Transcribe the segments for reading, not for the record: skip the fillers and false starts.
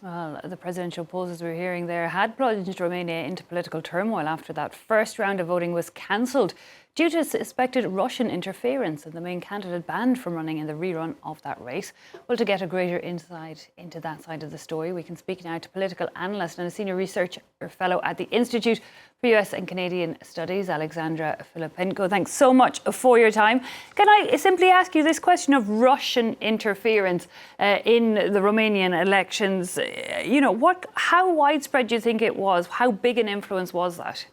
Well, the presidential polls, as we're hearing there, had plunged Romania into political turmoil after that first round of voting was cancelled due to suspected Russian interference, and the main candidate banned from running in the rerun of that race. Well, to get a greater insight into that side of the story, we can speak now to political analyst and a senior research fellow at the Institute for US and Canadian Studies, Alexandra Filipenko. Thanks so much for your time. Can I simply ask you this question of Russian interference in the Romanian elections? How widespread do you think it was? How big an influence was that?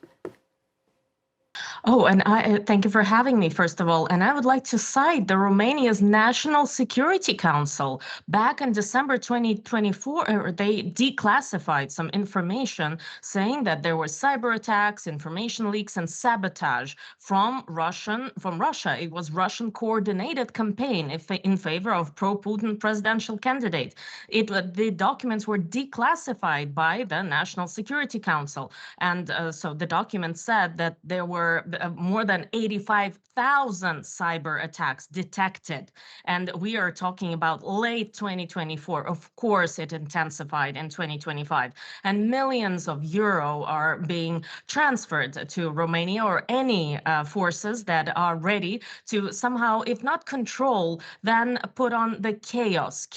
Oh, and I thank you for having me, first of all. And I would like to cite the Romania's National Security Council. Back in December 2024, they declassified some information saying that there were cyber attacks, information leaks, and sabotage from Russia. It was Russian coordinated campaign in favor of pro-Putin presidential candidate. The documents were declassified by the National Security Council. And so the document said that there were more than 85,000 cyber attacks detected. And we are talking about late 2024. Of course, it intensified in 2025. And millions of euro are being transferred to Romania or any forces that are ready to somehow, if not control, then put on the chaos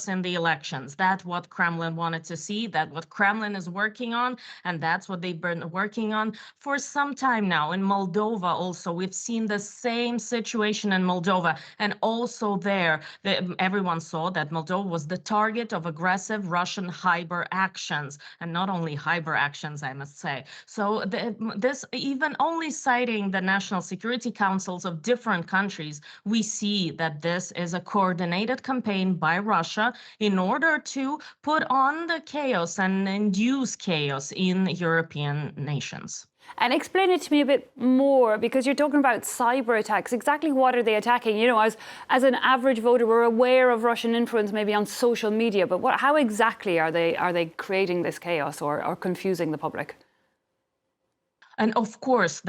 in the elections. That's what Kremlin wanted to see. That's what Kremlin is working on. And that's what they've been working on for some time now. In Moldova also, we've seen the same situation in Moldova. And also there, everyone saw that Moldova was the target of aggressive Russian cyber actions. And not only cyber actions, I must say. So this, even only citing the national security councils of different countries, we see that this is a coordinated campaign by Russia in order to put on the chaos and induce chaos in European nations. And explain it to me a bit more, because you're talking about cyber attacks. Exactly what are they attacking? As an average voter, we're aware of Russian influence maybe on social media, but how exactly are they creating this chaos or confusing the public? And of course,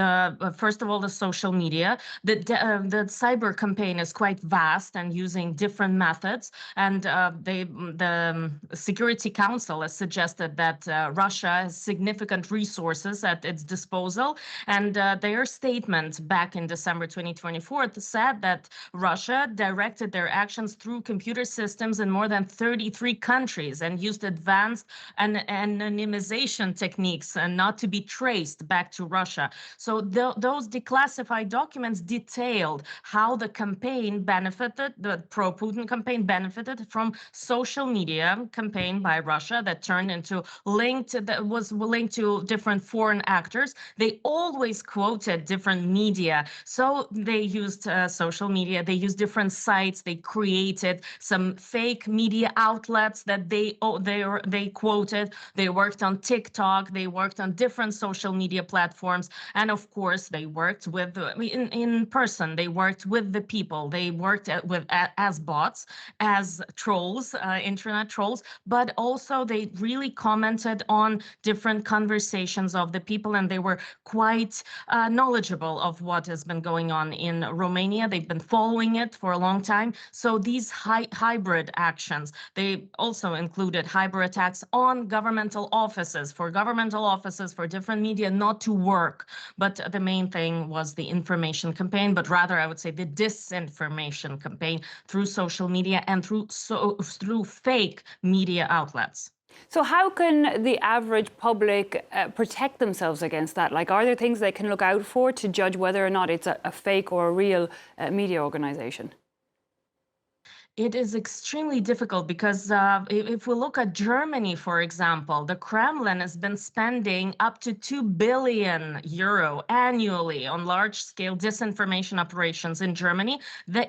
first of all, the social media, the cyber campaign is quite vast and using different methods. And the Security Council has suggested that Russia has significant resources at its disposal. And their statement back in December 2024 said that Russia directed their actions through computer systems in more than 33 countries and used advanced anonymization techniques and not to be traced back to Russia. So those declassified documents detailed how the campaign benefited, the pro-Putin campaign benefited from social media campaign by Russia that was linked to different foreign actors. They always quoted different media. So they used social media, they used different sites, they created some fake media outlets that they quoted. They worked on TikTok, they worked on different social media platforms, and of course they worked with in person. They worked with the people. They worked as bots, as trolls, internet trolls, but also they really commented on different conversations of the people, and they were quite knowledgeable of what has been going on in Romania. They've been following it for a long time. So these hybrid actions, they also included hybrid attacks on governmental offices, for different media not to work. But the main thing was the information campaign, but rather I would say the disinformation campaign through social media and through fake media outlets. So how can the average public protect themselves against that? Like, are there things they can look out for to judge whether or not it's a fake or a real media organization? It is extremely difficult because if we look at Germany, for example, the Kremlin has been spending up to 2 billion euro annually on large-scale disinformation operations in Germany.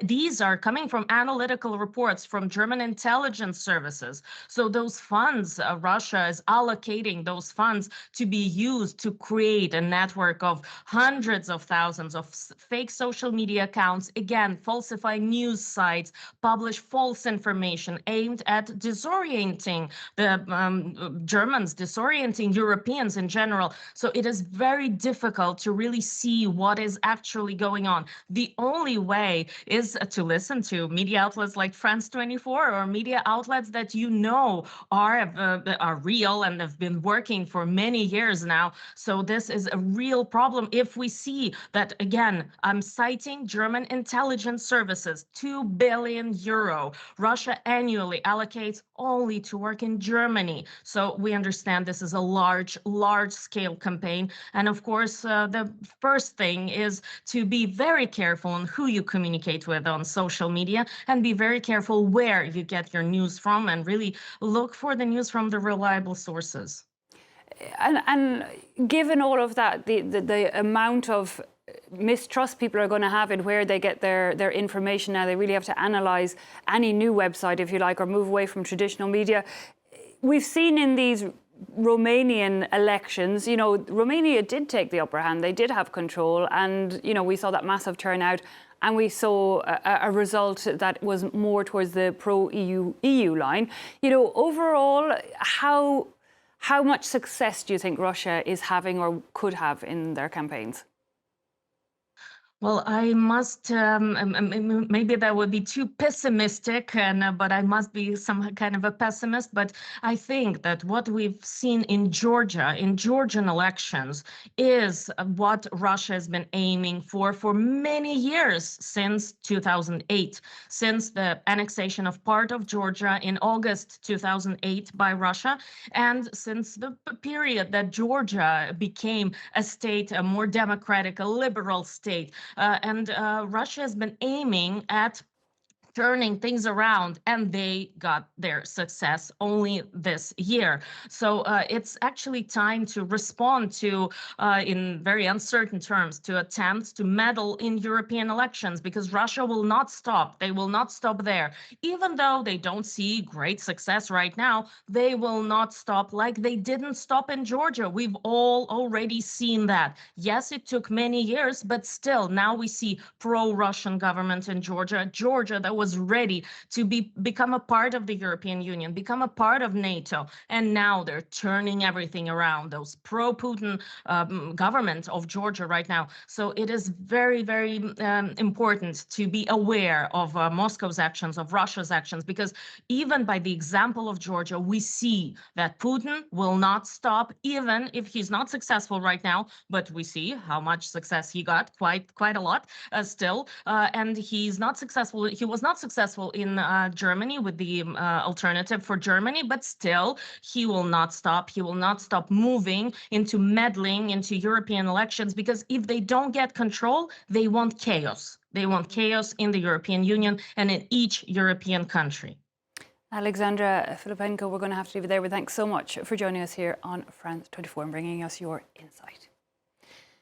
These are coming from analytical reports from German intelligence services. So those funds, Russia is allocating those funds to be used to create a network of hundreds of thousands of fake social media accounts, again, falsifying news sites, publishing publish false information aimed at disorienting the Germans, disorienting Europeans in general. So it is very difficult to really see what is actually going on. The only way is to listen to media outlets like France 24 or media outlets that you know are real and have been working for many years now. So this is a real problem if we see that, again, I'm citing German intelligence services, 2 billion euro. Russia annually allocates only to work in Germany. So we understand this is a large scale campaign. And of course, the first thing is to be very careful on who you communicate with on social media, and be very careful where you get your news from, and really look for the news from the reliable sources. And given all of that, the amount of mistrust people are going to have in where they get their information now, they really have to analyze any new website, if you like, or move away from traditional media. We've seen in these Romanian elections, you know, Romania did take the upper hand. They did have control, and, you know, we saw that massive turnout, and we saw a result that was more towards the pro-EU line. You know, overall, how much success do you think Russia is having or could have in their campaigns? Well, I must, maybe that would be too pessimistic, and but I must be some kind of a pessimist. But I think that what we've seen in Georgia, in Georgian elections, is what Russia has been aiming for many years, since 2008, since the annexation of part of Georgia in August 2008 by Russia, and since the period that Georgia became a state, a more democratic, a liberal state. And Russia has been aiming at turning things around, and they got their success only this year. So it's actually time to respond to, in very uncertain terms, to attempts to meddle in European elections, because Russia will not stop. They will not stop there. Even though they don't see great success right now, they will not stop, like they didn't stop in Georgia. We've all already seen that. Yes, it took many years, but still, now we see pro-Russian government in Georgia. Georgia that was ready to become a part of the European Union, become a part of NATO, and now they're turning everything around. Those pro-Putin government of Georgia right now. So it is very, very important to be aware of Moscow's actions, of Russia's actions, because even by the example of Georgia, we see that Putin will not stop, even if he's not successful right now. But we see how much success he got, quite a lot still, and he's not successful. He was not successful in Germany with the alternative for Germany, but still he will not stop. He will not stop moving into meddling into European elections, because if they don't get control, they want chaos. They want chaos in the European Union and in each European country. Alexandra Filipenko, we're going to have to leave it there, but thanks so much for joining us here on France 24 and bringing us your insight.